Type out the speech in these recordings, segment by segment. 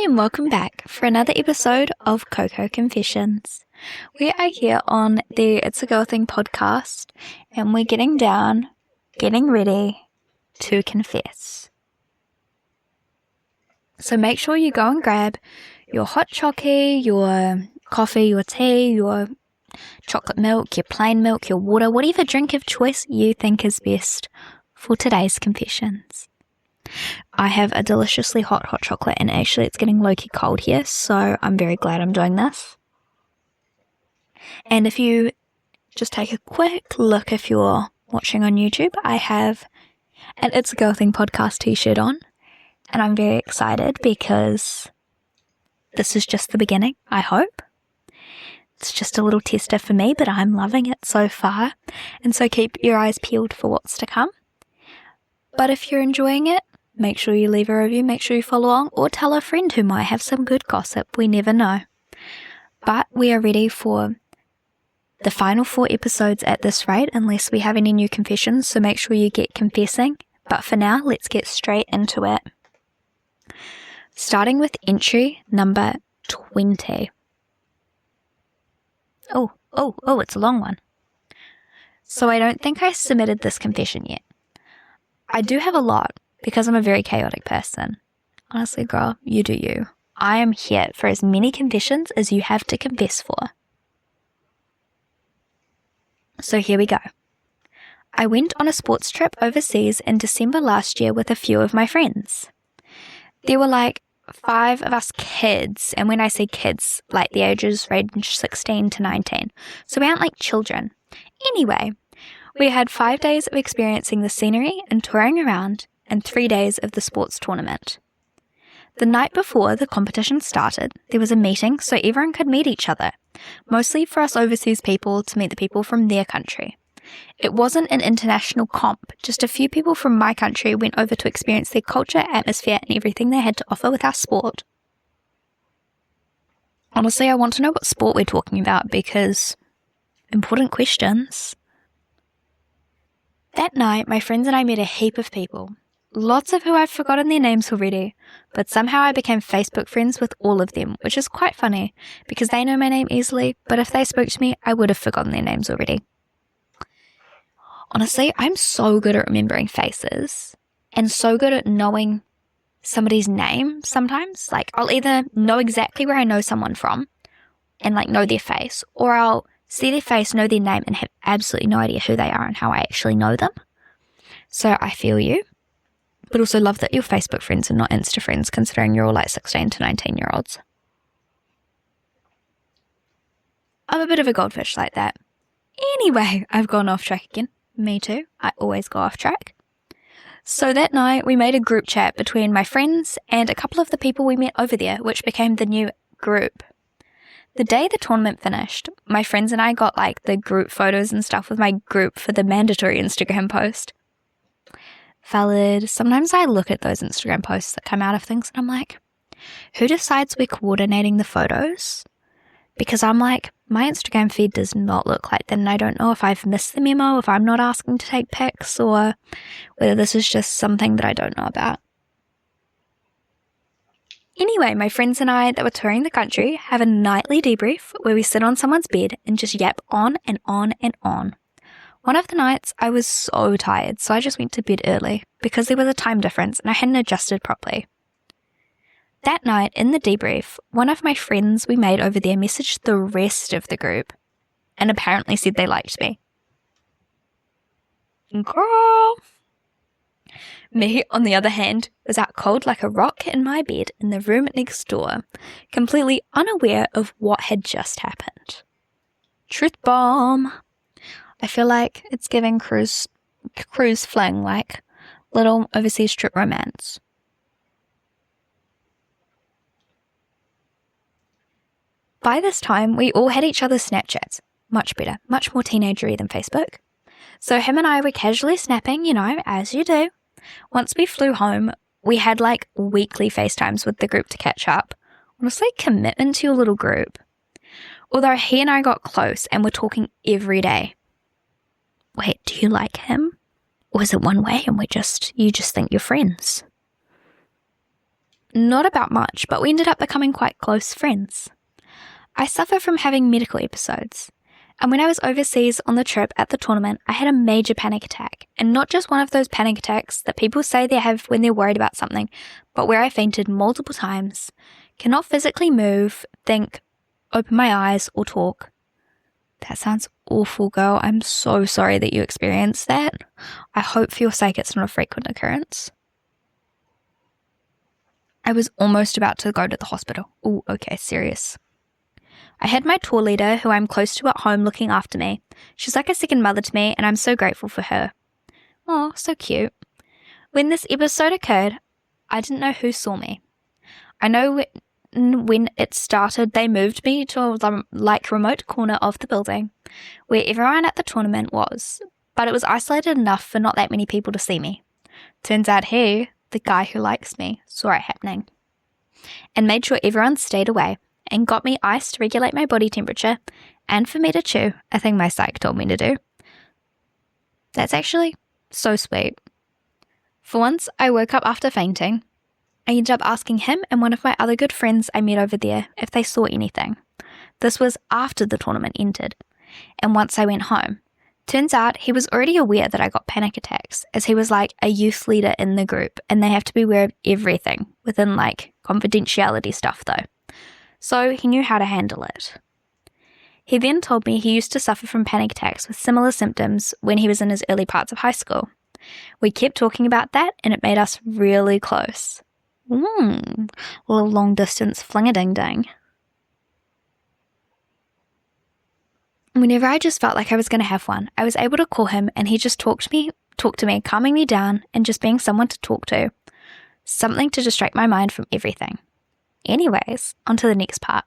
Hi and welcome back for another episode of Coco Confessions. We are here on the It's a Girl Thing podcast and we're getting ready to confess. So make sure you go and grab your hot chockey, your coffee, your tea, your chocolate milk, your plain milk, your water, whatever drink of choice you think is best for today's confessions. I have a deliciously hot chocolate and actually it's getting low-key cold here, so I'm very glad I'm doing this. And if you just take a quick look if you're watching on YouTube, I have an It's a Girl Thing podcast t-shirt on and I'm very excited because this is just the beginning, I hope. It's just a little tester for me, but I'm loving it so far, and so keep your eyes peeled for what's to come. But if you're enjoying it, make sure you leave a review, make sure you follow along, or tell a friend who might have some good gossip. We never know. But we are ready for the final 4 episodes at this rate, unless we have any new confessions, so make sure you get confessing. But for now, let's get straight into it. Starting with entry number 20. Oh, it's a long one. So I don't think I submitted this confession yet. I do have a lot, because I'm a very chaotic person. Honestly, girl, you do you. I am here for as many confessions as you have to confess for. So here we go. I went on a sports trip overseas in December last year with a few of my friends. There were like 5 of us kids, and when I say kids, like the ages range 16 to 19. So we aren't like children. Anyway, we had 5 days of experiencing the scenery and touring around, and 3 days of the sports tournament. The night before the competition started, there was a meeting so everyone could meet each other, mostly for us overseas people to meet the people from their country. It wasn't an international comp, just a few people from my country went over to experience their culture, atmosphere, and everything they had to offer with our sport. Honestly, I want to know what sport we're talking about because important questions. That night, my friends and I met a heap of people. Lots of who I've forgotten their names already, but somehow I became Facebook friends with all of them, which is quite funny because they know my name easily, but if they spoke to me, I would have forgotten their names already. Honestly, I'm so good at remembering faces and so good at knowing somebody's name sometimes. Like, I'll either know exactly where I know someone from and like know their face, or I'll see their face, know their name, and have absolutely no idea who they are and how I actually know them. So I feel you. But also love that you're Facebook friends and not Insta friends, considering you're all like 16 to 19-year-olds. I'm a bit of a goldfish like that. Anyway, I've gone off track again. Me too. I always go off track. So that night, we made a group chat between my friends and a couple of the people we met over there, which became the new group. The day the tournament finished, my friends and I got like the group photos and stuff with my group for the mandatory Instagram post. Valid. Sometimes I look at those Instagram posts that come out of things and I'm like, who decides we're coordinating the photos? Because I'm like, my Instagram feed does not look like that, and I don't know if I've missed the memo, if I'm not asking to take pics, or whether this is just something that I don't know about. Anyway, my friends and I that were touring the country have a nightly debrief where we sit on someone's bed and just yap on and on and on. One of the nights, I was so tired, so I just went to bed early because there was a time difference and I hadn't adjusted properly. That night, in the debrief, one of my friends we made over there messaged the rest of the group and apparently said they liked me. Girl! Me, on the other hand, was out cold like a rock in my bed in the room next door, completely unaware of what had just happened. Truth bomb! I feel like it's giving cruise fling, like little overseas trip romance. By this time, we all had each other's Snapchats. Much better, much more teenagery than Facebook. So him and I were casually snapping, as you do. Once we flew home, we had like weekly FaceTimes with the group to catch up. Honestly, commitment to your little group. Although he and I got close and were talking every day. Wait, do you like him? Or is it one way and you just think you're friends? not about much, but we ended up becoming quite close friends. I suffer from having medical episodes, and when I was overseas on the trip at the tournament, I had a major panic attack, and not just one of those panic attacks that people say they have when they're worried about something, but where I fainted multiple times, cannot physically move, think, open my eyes, or talk. That sounds awful, girl. I'm so sorry that you experienced that. I hope for your sake it's not a frequent occurrence. I was almost about to go to the hospital. Ooh, okay, serious. I had my tour leader, who I'm close to at home, looking after me. She's like a second mother to me, and I'm so grateful for her. Oh, so cute. When this episode occurred, I didn't know who saw me. I know when it started, they moved me to a remote corner of the building where everyone at the tournament was, but it was isolated enough for not that many people to see me. Turns out he, the guy who likes me, saw it happening and made sure everyone stayed away and got me ice to regulate my body temperature and for me to chew, a thing my psych told me to do. That's actually so sweet. For once, I woke up after fainting. I ended up asking him and one of my other good friends I met over there if they saw anything. This was after the tournament ended, and once I went home. Turns out he was already aware that I got panic attacks, as he was like a youth leader in the group, and they have to be aware of everything, within like confidentiality stuff though. So he knew how to handle it. He then told me he used to suffer from panic attacks with similar symptoms when he was in his early parts of high school. We kept talking about that, and it made us really close. A little long-distance fling-a-ding-ding. Whenever I just felt like I was going to have one, I was able to call him and he just talked to me, calming me down and just being someone to talk to. Something to distract my mind from everything. Anyways, on to the next part.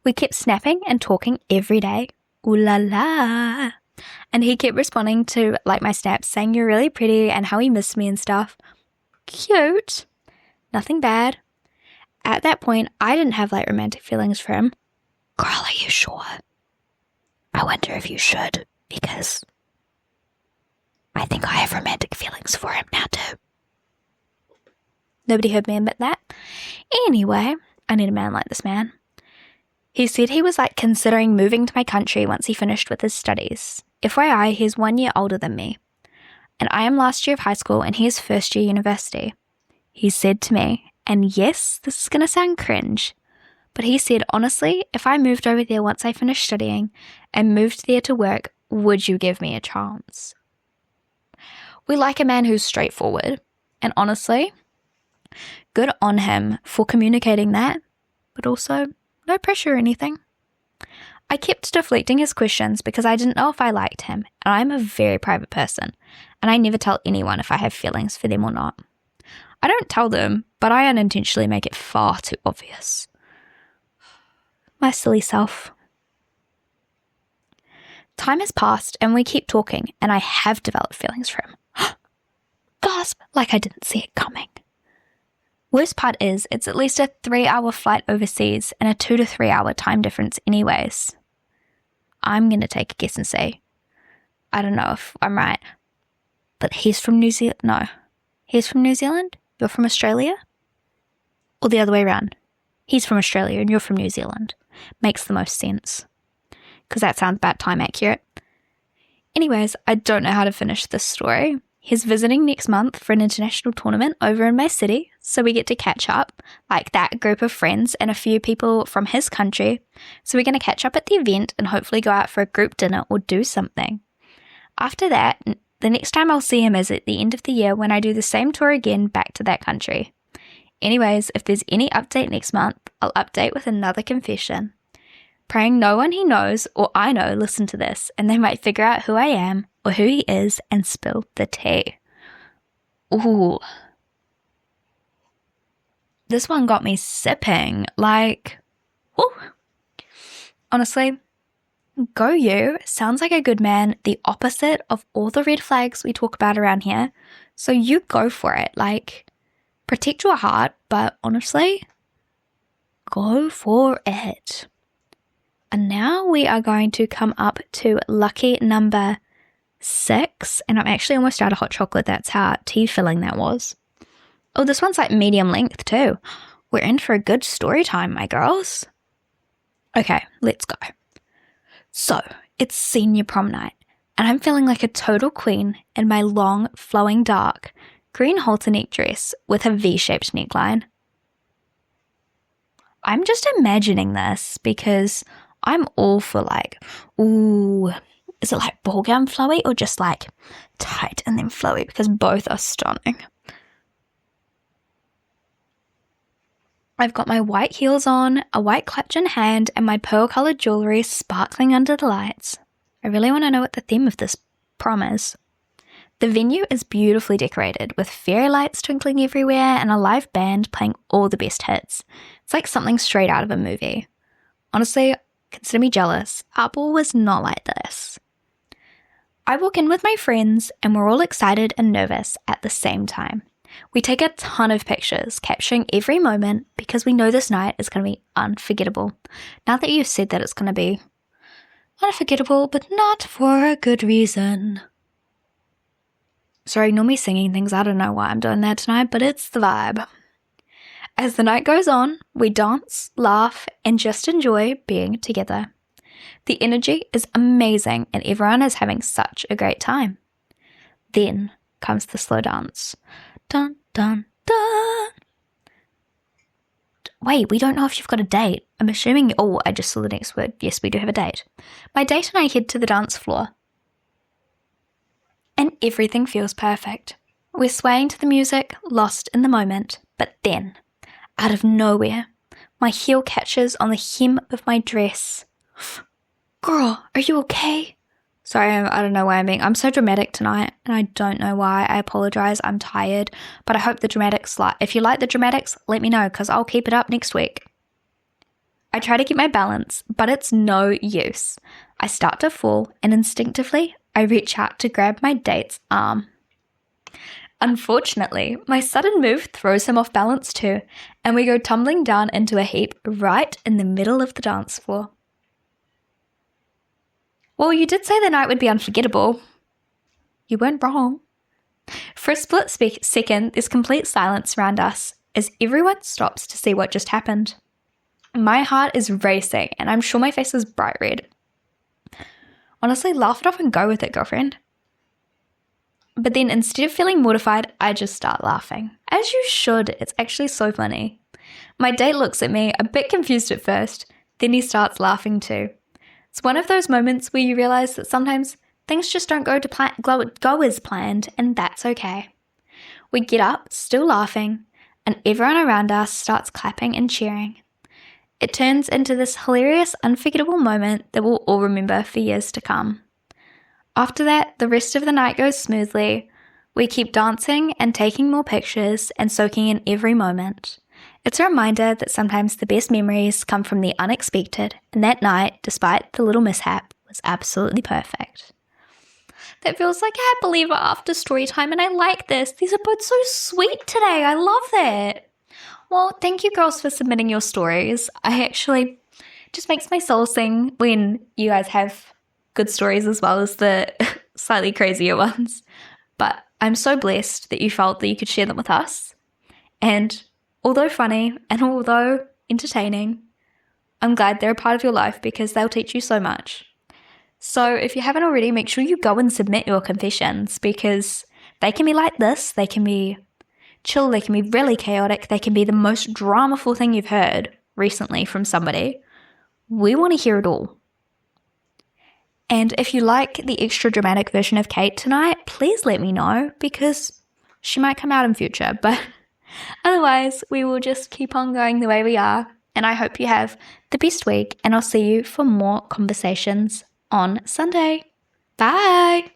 We kept snapping and talking every day. Ooh la la. And he kept responding to like my snaps, saying you're really pretty and how he missed me and stuff. Cute. Nothing bad. At that point, I didn't have like romantic feelings for him. Girl, are you sure? I wonder if you should, because I think I have romantic feelings for him now too. Nobody heard me admit that. Anyway, I need a man like this man. He said he was like considering moving to my country once he finished with his studies. FYI, he's 1 year older than me. And I am last year of high school and he is first year university. He said to me, and yes, this is going to sound cringe, but he said, honestly, if I moved over there once I finished studying and moved there to work, would you give me a chance? We like a man who's straightforward, and honestly, good on him for communicating that, but also no pressure or anything. I kept deflecting his questions because I didn't know if I liked him, and I'm a very private person, and I never tell anyone if I have feelings for them or not. I don't tell them, but I unintentionally make it far too obvious. My silly self. Time has passed and we keep talking, and I have developed feelings for him. Gasp, like I didn't see it coming. Worst part is, it's at least a 3-hour flight overseas and a 2 to 3 hour time difference anyways. I'm going to take a guess and say, I don't know if I'm right, but he's from New Zealand. No, he's from New Zealand? You're from Australia? Or the other way around. He's from Australia and you're from New Zealand. Makes the most sense. Because that sounds about time accurate. Anyways, I don't know how to finish this story. He's visiting next month for an international tournament over in my city, so we get to catch up, like that group of friends and a few people from his country. So we're going to catch up at the event and hopefully go out for a group dinner or do something. After that, the next time I'll see him is at the end of the year when I do the same tour again back to that country. Anyways, if there's any update next month, I'll update with another confession. Praying no one he knows or I know listen to this and they might figure out who I am or who he is and spill the tea. Ooh. This one got me sipping, like, ooh. Honestly, go you sounds like a good man, the opposite of all the red flags we talk about around here. So you go for it, like, protect your heart, but honestly, go for it. And now we are going to come up to lucky number 6, and I'm actually almost out of hot chocolate. That's how tea filling that was. Oh, this one's like medium length too. We're in for a good story time, my girls. Okay, let's go. So, it's senior prom night, and I'm feeling like a total queen in my long, flowing dark, green halter neck dress with a V-shaped neckline. I'm just imagining this because I'm all for like, ooh, is it like ball gown flowy or just like tight and then flowy? Because both are stunning. I've got my white heels on, a white clutch in hand, and my pearl-coloured jewellery sparkling under the lights. I really want to know what the theme of this prom is. The venue is beautifully decorated with fairy lights twinkling everywhere and a live band playing all the best hits. It's like something straight out of a movie. Honestly, consider me jealous. Our ball was not like this. I walk in with my friends and we're all excited and nervous at the same time. We take a ton of pictures, capturing every moment because we know this night is going to be unforgettable. Now that you've said that it's going to be unforgettable, but not for a good reason. Sorry, ignore me singing things. I don't know why I'm doing that tonight, but it's the vibe. As the night goes on, we dance, laugh, and just enjoy being together. The energy is amazing and everyone is having such a great time. Then comes the slow dance. Dun, dun, dun. Wait, we don't know if you've got a date. I'm assuming, oh, I just saw the next word. Yes, we do have a date. My date and I head to the dance floor. And everything feels perfect. We're swaying to the music, lost in the moment, but then, out of nowhere, my heel catches on the hem of my dress. Girl, are you okay? Sorry, I don't know why I'm so dramatic tonight, and I don't know why. I apologize, I'm tired, but I hope the dramatics if you like the dramatics, let me know, because I'll keep it up next week. I try to keep my balance, but it's no use. I start to fall, and instinctively, I reach out to grab my date's arm. Unfortunately, my sudden move throws him off balance too, and we go tumbling down into a heap right in the middle of the dance floor. Well, you did say the night would be unforgettable. You weren't wrong. For a split second, there's complete silence around us as everyone stops to see what just happened. My heart is racing, and I'm sure my face is bright red. Honestly, laugh it off and go with it, girlfriend. But then instead of feeling mortified, I just start laughing. As you should, it's actually so funny. My date looks at me, a bit confused at first, then he starts laughing too. It's one of those moments where you realize that sometimes things just don't go as planned, and that's okay. We get up, still laughing, and everyone around us starts clapping and cheering. It turns into this hilarious, unforgettable moment that we'll all remember for years to come. After that, the rest of the night goes smoothly. We keep dancing and taking more pictures and soaking in every moment. It's a reminder that sometimes the best memories come from the unexpected, and that night, despite the little mishap, was absolutely perfect. That feels like I believe we're after story time, and I like this. These are both so sweet today. I love that. Well, thank you girls for submitting your stories. It just makes my soul sing when you guys have good stories as well as the slightly crazier ones. But I'm so blessed that you felt that you could share them with us. And although funny and although entertaining, I'm glad they're a part of your life because they'll teach you so much. So if you haven't already, make sure you go and submit your confessions because they can be like this, they can be chill, they can be really chaotic, they can be the most dramaful thing you've heard recently from somebody. We want to hear it all. And if you like the extra dramatic version of Kate tonight, please let me know because she might come out in future. But otherwise, we will just keep on going the way we are. And I hope you have the best week and I'll see you for more conversations on Sunday. Bye!